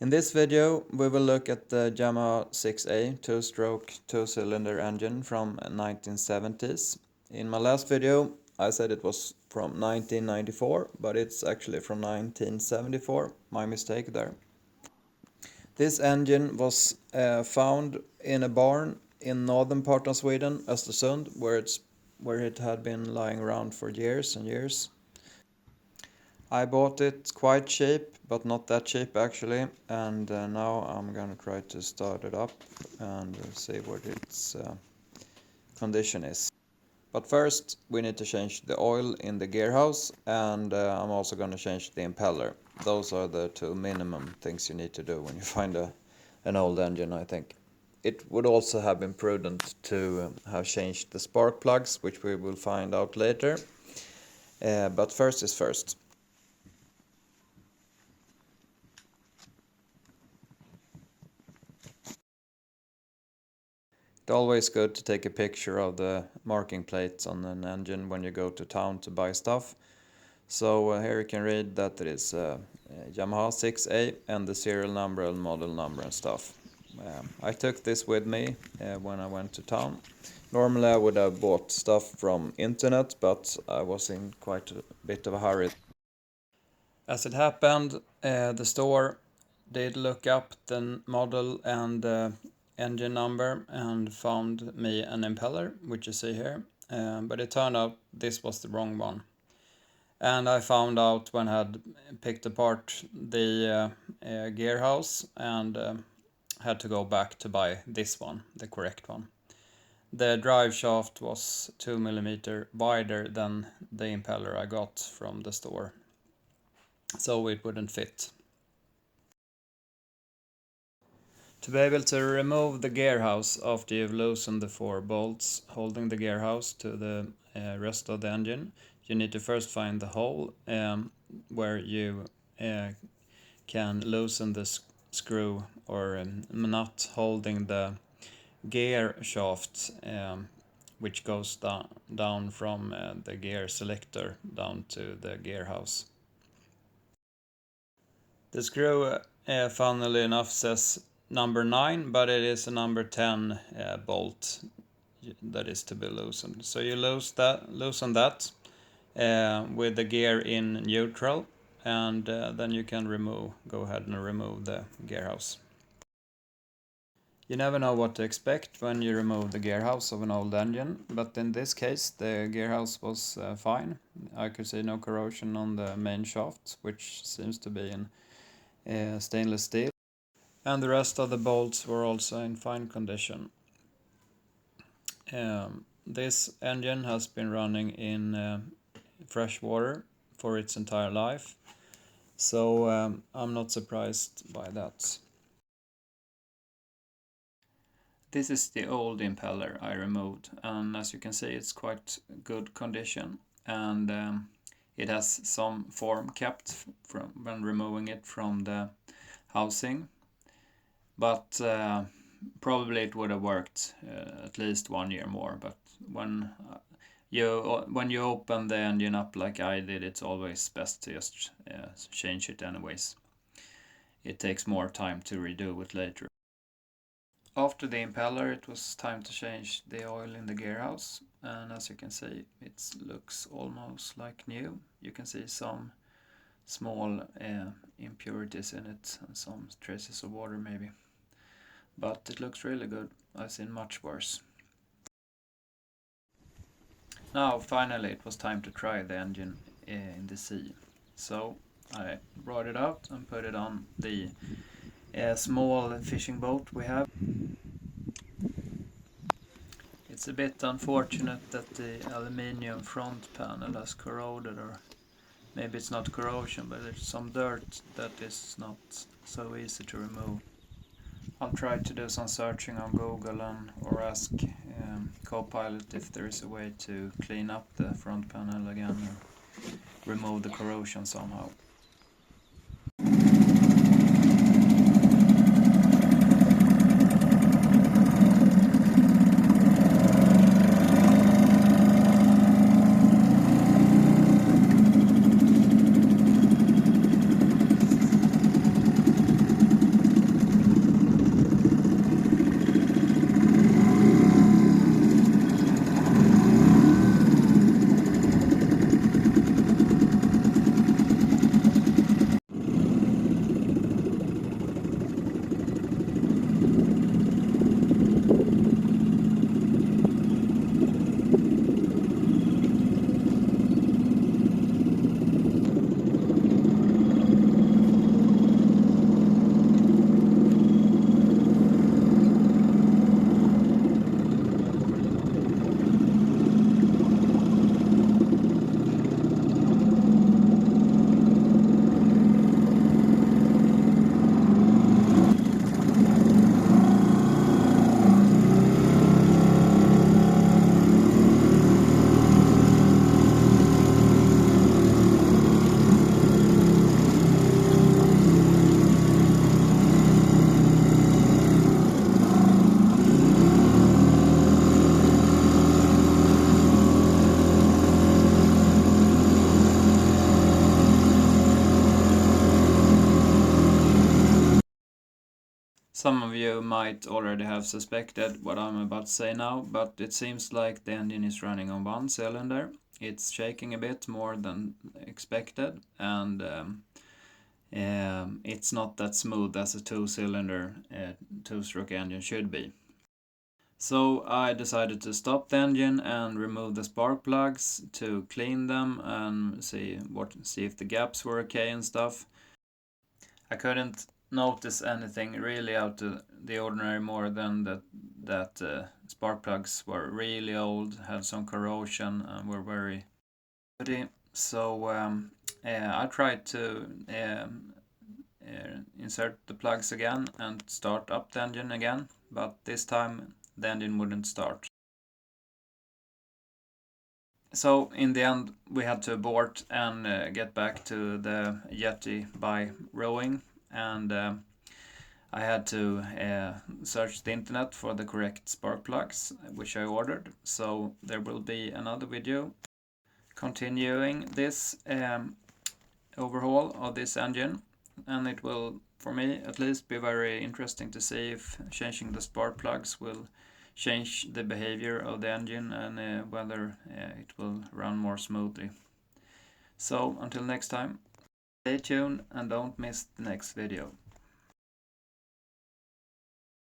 In this video we will look at the Yamaha 6A 2-stroke 2-cylinder engine from 1970s. In my last video I said it was from 1994, but it's actually from 1974, my mistake there. This engine was found in a barn in northern part of Sweden, Östersund, where it had been lying around for years and years. I bought it quite cheap, but not that cheap actually, and now I'm gonna try to start it up and see what its condition is. But first we need to change the oil in the gearhouse, and I'm also gonna change the impeller. Those are the two minimum things you need to do when you find an old engine, I think. It would also have been prudent to have changed the spark plugs, which we will find out later. But first is first. It's always good to take a picture of the marking plates on an engine when you go to town to buy stuff. So here you can read that it is Yamaha 6A and the serial number and model number and stuff. I took this with me when I went to town. Normally I would have bought stuff from internet, but I was in quite a bit of a hurry. As it happened, the store did look up the model and engine number and found me an impeller, which you see here, but it turned out this was the wrong one. And I found out when I had picked apart the Gearhouse and had to go back to buy this one, the correct one. The drive shaft was 2 mm wider than the impeller I got from the store, so it wouldn't fit. To be able to remove the gearhouse after you've loosened the 4 bolts holding the gearhouse to the rest of the engine, you need to first find the hole where you can loosen the screw or nut holding the gear shaft, which goes down from the gear selector down to the gearhouse. The screw, funnily enough, says number 9, but it is a number 10 bolt that is to be loosened. So you loosen that with the gear in neutral, and then you can go ahead and remove the gearhouse. You never know what to expect when you remove the gearhouse of an old engine, but in this case the gearhouse was fine. I could see no corrosion on the main shaft, which seems to be in stainless steel, and the rest of the bolts were also in fine condition. This engine has been running in fresh water for its entire life, so I'm not surprised by that. This is the old impeller I removed, and as you can see it's quite good condition, and it has some form kept from when removing it from the housing, but probably it would have worked at least 1 year more. But when you open the engine up like I did, it's always best to just change it anyways. It takes more time to redo it later. After the impeller, it was time to change the oil in the gearhouse, and as you can see it looks almost like new. You can see some small impurities in it and some traces of water maybe, but it looks really good. I've seen much worse. Now finally it was time to try the engine in the sea, so I brought it out and put it on the small fishing boat we have. It's a bit unfortunate that the aluminium front panel has corroded, or maybe it's not corrosion, but there's some dirt that is not so easy to remove. I'll try to do some searching on Google or ask Copilot if there is a way to clean up the front panel again or remove the corrosion somehow. Some of you might already have suspected what I'm about to say now, but it seems like the engine is running on one cylinder. It's shaking a bit more than expected, and it's not that smooth as a two-cylinder two-stroke engine should be. So I decided to stop the engine and remove the spark plugs to clean them and see if the gaps were okay and stuff. I couldn't notice anything really out of the ordinary more than that spark plugs were really old, had some corrosion, and were very dirty. So I tried to insert the plugs again and start up the engine again, but this time the engine wouldn't start. So in the end we had to abort and get back to the Yeti by rowing, and I had to search the internet for the correct spark plugs, which I ordered. So there will be another video continuing this overhaul of this engine, and it will, for me at least, be very interesting to see if changing the spark plugs will change the behavior of the engine and whether it will run more smoothly. So until next time, stay tuned and don't miss the next video.